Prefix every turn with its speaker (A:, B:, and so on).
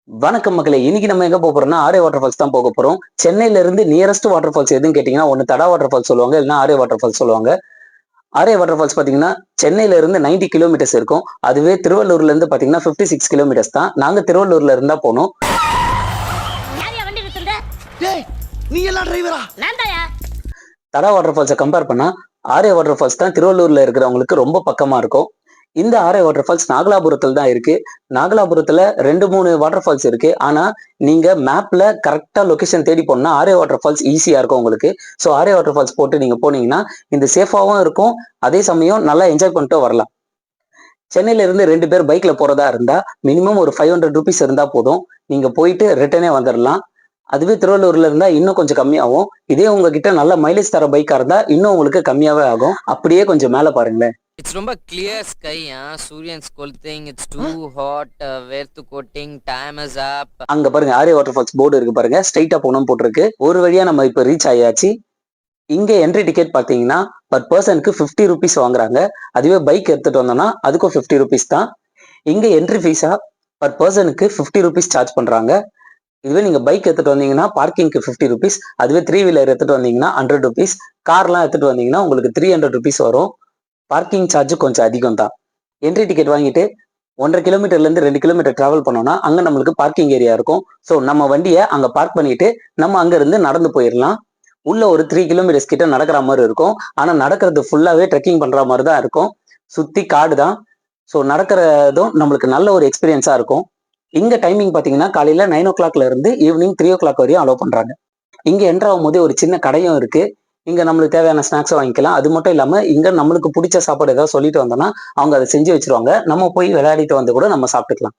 A: வணக்கம் மக்களே. இன்னைக்கு நம்ம எங்க போறோம்னா ஆரே வாட்டர் ஃபால்ஸ் தான் போக போறோம். சென்னையில இருந்து நியரஸ்ட் வாட்டர் ஃபால்ஸ் எதுன்னு கேட்டீங்கன்னா ஒன்னு தடா வாட்டர் ஃபால்ஸ் சொல்லுவாங்க, இல்லைன்னா ஆரே வாட்டர் ஃபால்ஸ் சொல்லுவாங்க. ஆரே வாட்டர் ஃபால்ஸ் பாத்தீங்கன்னா சென்னையில இருந்து 90 கிலோமீட்டர்ஸ் இருக்கும். அதுவே திருவள்ளூர்ல இருந்து பாத்தீங்கன்னா 56 கிலோமீட்டர்ஸ் தான். நாங்க திருவள்ளூர்ல இருந்தா போனோம். தடா வாட்டர் ஃபால்ஸை கம்பேர் பண்ணா ஆரே வாட்டர் ஃபால்ஸ் தான் திருவள்ளூர்ல இருக்கிறவங்களுக்கு ரொம்ப பக்கமா இருக்கும். இந்த ஆரே வாட்டர் ஃபால்ஸ் நாகலாபுரத்துல தான் இருக்கு. நாகலாபுரத்துல 2-3 வாட்டர் ஃபால்ஸ் இருக்கு. ஆனா நீங்க மேப்ல கரெக்டா லொகேஷன் தேடி போனா ஆரே வாட்டர் ஃபால்ஸ் ஈஸியா இருக்கும் உங்களுக்கு. ஸோ ஆரே வாட்டர் ஃபால்ஸ் போட்டு நீங்க போனீங்கன்னா இந்த சேஃபாவும் இருக்கும், அதே சமயம் நல்லா என்ஜாய் பண்ணிட்டு வரலாம். சென்னையில இருந்து 2 பேர் பைக்ல போறதா இருந்தா மினிமம் ஒரு 500 ருபீஸ் இருந்தா போதும், நீங்க போயிட்டு ரிட்டர்னே வந்துடலாம். அதுவே திருவள்ளூர்ல இருந்தா இன்னும் கொஞ்சம் கம்மியாகும். இதே உங்ககிட்ட நல்ல மைலேஜ் தர பைக்கா இருந்தா இன்னும் உங்களுக்கு கம்மியாவே ஆகும். அப்படியே கொஞ்சம் மேல பாருங்களேன்.
B: It's ரொம்ப clear sky, Suryan's கொளுத்துing, it's too hot, வேர்த்து கோட்டிங், time is up.
A: அங்க பாருங்க ஆரே வாட்டர் ஃபால்ஸ் போர்டு இருக்கு பாருங்க, ஸ்ட்ரைட்டா போனோம் போட்டிருக்கு. ஒரு வழியா நம்ம இப்ப ரீச் ஆயாச்சு. இங்க என்ட்ரி டிக்கெட் பாத்தீங்கன்னா பர் பர்சனுக்கு 50 ருபீஸ் வாங்குறாங்க. அதுவே பைக் எடுத்துட்டு வந்தோம்னா அதுக்கும் 50 ருபீஸ் தான். இங்க என்ட்ரி ஃபீஸா பர் பர்சனுக்கு 50 ருபீஸ் சார்ஜ் பண்றாங்க. இதுவே நீங்க பைக் எடுத்துட்டு வந்தீங்கன்னா பார்க்கிங்க்கு 50 ருபீஸ், அதுவே 3 வீலர் எடுத்துட்டு வந்தீங்கன்னா 100 ருபீஸ், கார்லாம் எடுத்துட்டு வந்தீங்கன்னா உங்களுக்கு 300 ருபீஸ் வரும். பார்க்கிங் சார்ஜ் கொஞ்சம் அதிகம் தான். என்ட்ரி டிக்கெட் வாங்கிட்டு 1.5 கிலோமீட்டர்ல இருந்து 2 கிலோமீட்டர் டிராவல் பண்ணோம்னா அங்க நம்மளுக்கு பார்க்கிங் ஏரியா இருக்கும். ஸோ நம்ம வண்டியை அங்க பார்க் பண்ணிட்டு நம்ம அங்க இருந்து நடந்து போயிடலாம். உள்ள ஒரு 3 கிலோமீட்டர்ஸ் கிட்ட நடக்கிற மாதிரி இருக்கும். ஆனா நடக்கிறது ஃபுல்லாவே ட்ரெக்கிங் பண்ற மாதிரி தான் இருக்கும். சுத்தி காடு தான். ஸோ நடக்கிறதும் நம்மளுக்கு நல்ல ஒரு எக்ஸ்பீரியன்ஸா இருக்கும். இங்க டைமிங் பாத்தீங்கன்னா காலையில 9 o'clockல இருந்து ஈவினிங் 3 o'clock வரையும் அலோவ் பண்றாங்க. இங்க என்டர் ஆகும் போதே ஒரு சின்ன கடையும் இருக்கு. இங்க நம்மளுக்கு தேவையான ஸ்நாக்ஸும் வாங்கிக்கலாம். அது மட்டும் இல்லாம இங்க நம்மளுக்கு பிடிச்ச சாப்பாடு ஏதாவது சொல்லிட்டு வந்தோம்னா அவங்க அதை செஞ்சு வச்சிருவாங்க. நம்ம போய் விளையாடிட்டு வந்து கூட நம்ம சாப்பிட்டுக்கலாம்.